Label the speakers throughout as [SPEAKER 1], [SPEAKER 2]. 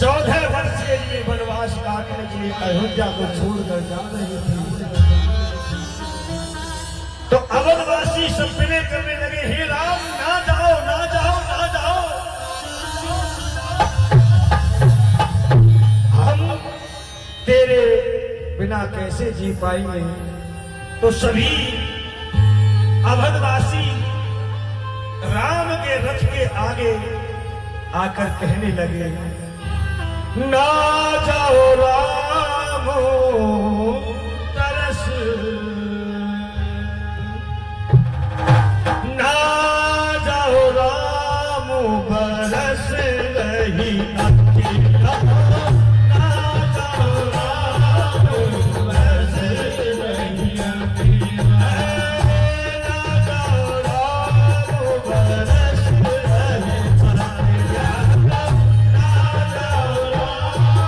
[SPEAKER 1] 14 वर्ष के लिए वनवास काटने के लिए अयोध्या को छोड़कर जा रही थी। तो अवधवासी सब विनय करने लगे, हे राम ना जाओ ना जाओ ना जाओ, हम तेरे बिना कैसे जी पाएंगे। तो सभी अवधवासी राम के रथ के आगे आकर कहने लगे, ना जाओ राम तरस, ना जाओ राम बरस रही अकेला, ना जाओ राम बरस रही अकेला, ना जाओ राम बरस रही अकेला, ना जाओ राम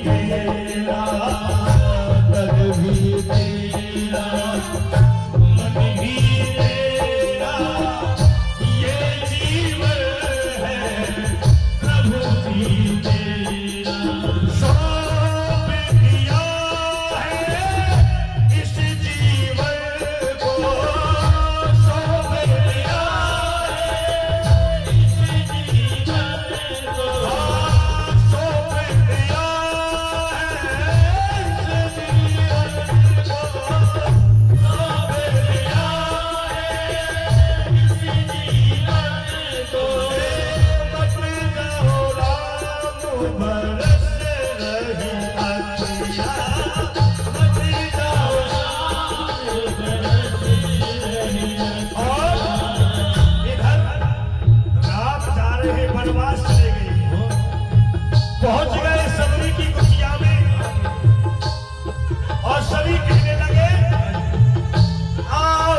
[SPEAKER 1] तेरा, तन भी तेरा, मन भी तेरा, ये जीवन है प्रभु जी तेरा। सौंप दिया है इस जीवन को, सौंप दिया है इस जीवन को, सौंप दिया है इस जीवन को, सौंप दिया है इस जीवन को। बच जाओ राम बरस रही अखियाँ, बच जाओ राम बरस रही। और इधर राम जा रहे वनवास चले गए, पहुंच गए सबरी की कुटिया में और सभी कहने लगे आओ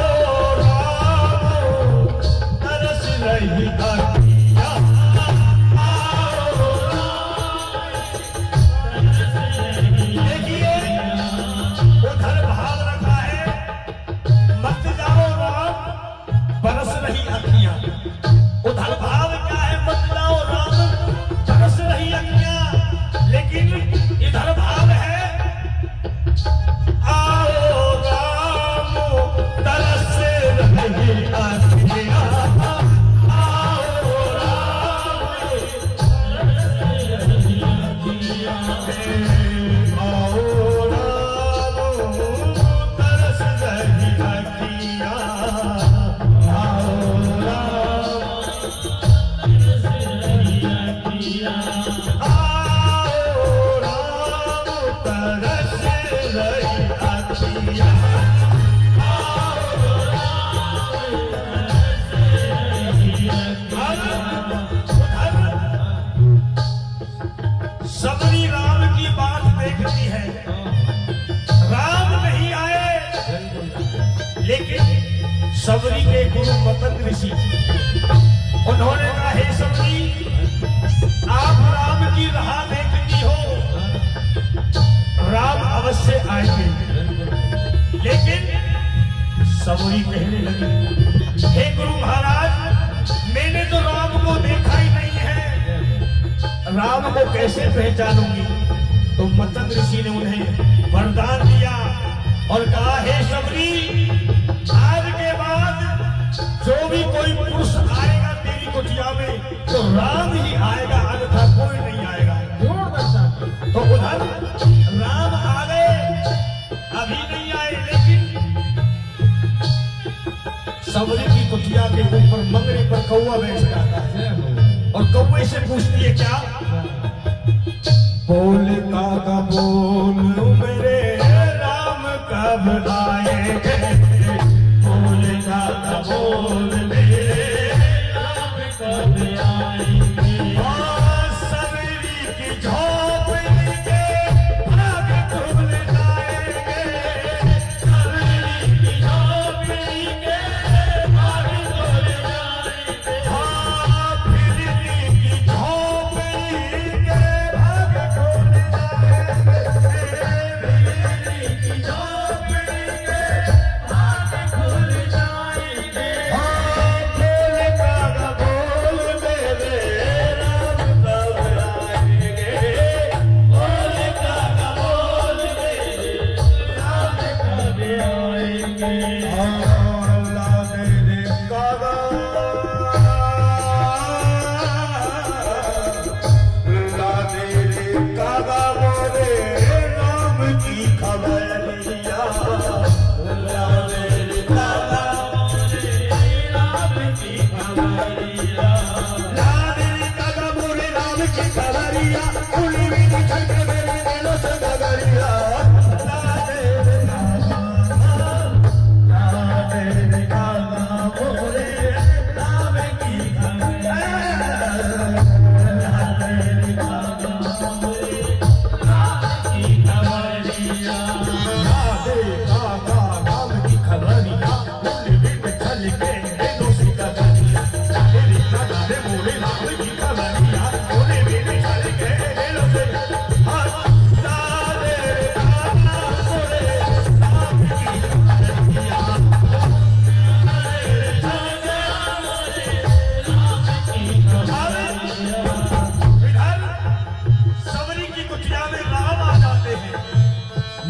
[SPEAKER 1] राम तरस रही अखियाँ, आओ देखिए उधर भाव रखा है, मत जाओ राम बरस रही अखियां। उधर भाव क्या है, मत जाओ राम बरस रही अखियां, लेकिन इधर भाव है आओ राम तरस रही अखियां, आओ राम तरस रही अखियां, आओ राम तरस रही अखियां, आओ राम तरस रही अखियां, आओ राम तरस रही अखियां, आओ राम तरस रही अखियां। सबरी राम की बात देखती है, राम नहीं आए, लेकिन सबरी के गुरु मतंग ऋषि उन्होंने कहा हे सबरी, आप राम की राह देखती हो, राम अवश्य आएंगे। लेकिन सबरी कहने लगी हे गुरु महाराज, मैंने तो राम को देखा ही नहीं है, राम को कैसे पहचानूंगी। तो मतंग ऋषि ने उन्हें वरदान दिया और कहा हे सबरी, आज के बाद जो भी कोई पुरुष आएगा तेरी कुटिया में तो राम ही आएगा, अन्यथा कोई नहीं आएगा। तो उधर राम आ गए, अभी नहीं आए, लेकिन सबरी की कुटिया के ऊपर मंगरे पर कौवा बैठ जाता है और कौवे से पूछती है क्या, बोल काका बोल मेरे राम कब आएंगे, बोल काका बोल मेरे राम कब आएंगे। और सबरी की झोपड़ी के भाग खुल जाएंगे, सबरी की झोपड़ी के भाग खुल जाएंगे, हाँ फिरनी की झोपड़ी के भाग खुल जाएंगे,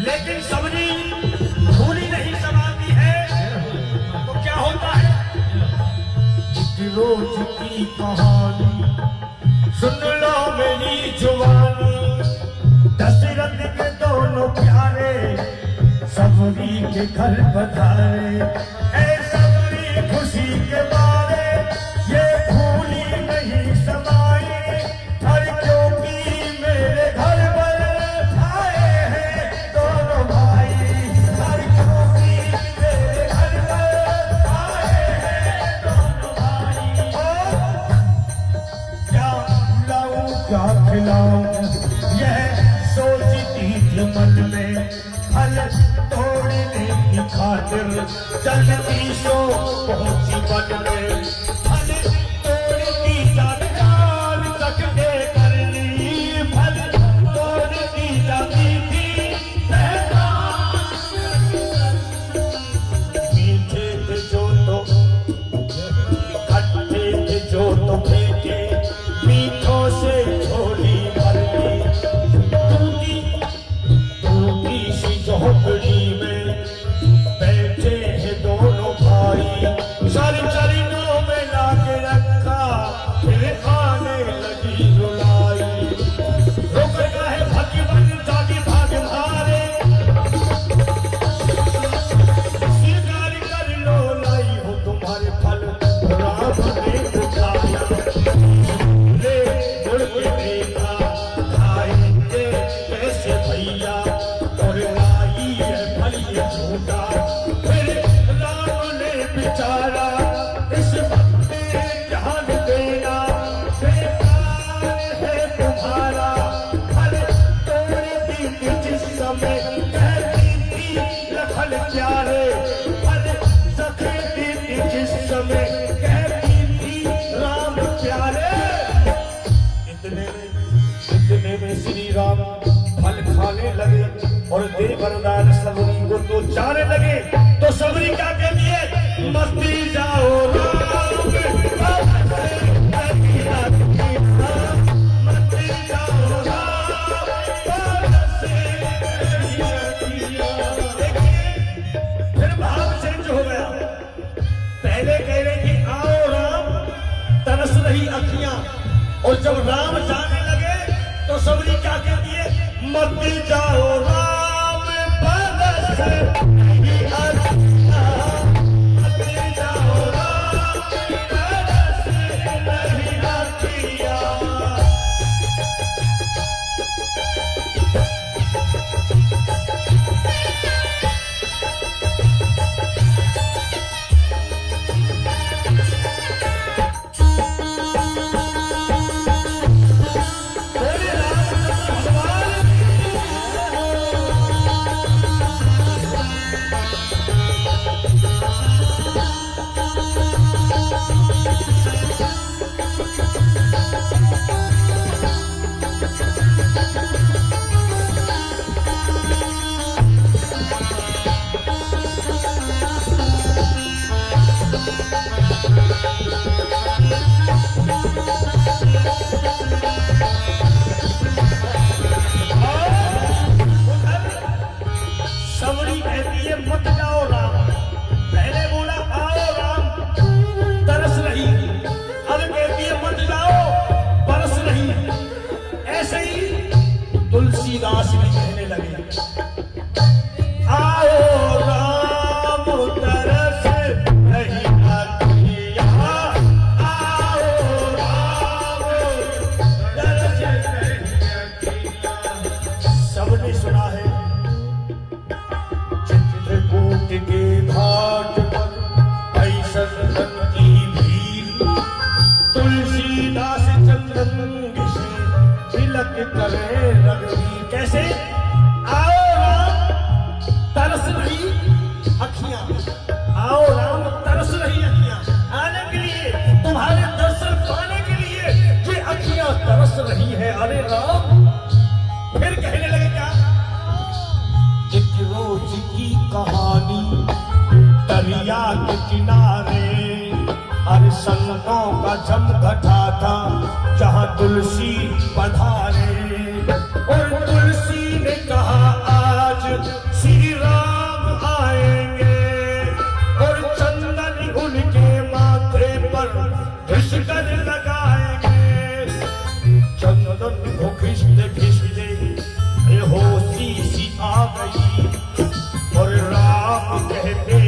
[SPEAKER 1] लेकिन सबरी धूली नहीं समाती है तो क्या होता है? रोज की कहानी सुन लो मेरी जुबानी, दशरथ के दोनों प्यारे सबरी के घर पधारे। ऐ सबरी खुशी के मारे ये भूली नहीं समाई, हर क्योंकि मेरे घर पर आए हैं दोनों भाई, हर क्योंकि मेरे घर पर आए हैं दोनों भाई। क्या लाऊं क्या खिलाऊं यह सोचती थी मन में, फल तोड़ने की खातिर चलती सो पहुंची वन में, फल तोड़ती जान सकते कर ली, फल तोड़ती जाती थी मीठे थे जो तो खट्टे थे जो तो फेंके, मीठों से झोली भर ली, टूटी सी झोपड़ी में बैठे हैं दोनों भाई, सर चरणों में लाके रखा फिर आने लगी रुलाई। रुक गए भगवान जाके भाग मारे, स्वीकार कर लो लाई हो तुम्हारे फल राम ने उठाया, ले मुड़ के देखा खाएंगे कैसे भैया, और लाई है फल ये झूठा, फिर राम ने बिचारा इस वक्त ध्यान देना, बेकार है तुम्हारा फल तोड़ती थी जिस समय कहती थी लखन प्यारे, फल सखेती थी जिस समय कहती थी राम प्यारे। इतने में श्री राम फल खाने लगे और देवरदान सबरी को तो जाने लगे, तो सबरी क्या कहती है? मस्ती जाओ राम, मस्ती जाओ राम, फिर भाव चेंज हो गया। पहले कह रहे कि आओ राम, तरस रही अखियां, और जब राम जाने लगे तो सबरी क्या कहती है? मत जाओ राम बरस रही अखियां, मत जाओ राम बरस रही अखियां। सबरी कहती है मत जाओ राम, पहले बोला आओ राम तरस रही, अब कहती है मत जाओ बरस रही। ऐसे ही तुलसीदास भी कहने लगे, आओ राम तरस रही अखियां, आओ राम तरस रही अखियां। सबने सुना है चित्रकूट के घाट पर ऐसन की भीड़, तुलसीदास चंदन से तिलक करे रघुवीर। कैसे? आओ राम तरस रही अखियां, आओ राम तरस रही अखियां, आने के लिए तुम्हारे दर्शन पाने के लिए ये अखियां तरस रही है। अरे राम फिर कहने लगे क्या? एक रोज की कहानी दरिया के किनारे, अरे संतों का जमघटा था जहाँ तुलसी पधारे, और तुलसी ने कहा आज आ गई और राम कहते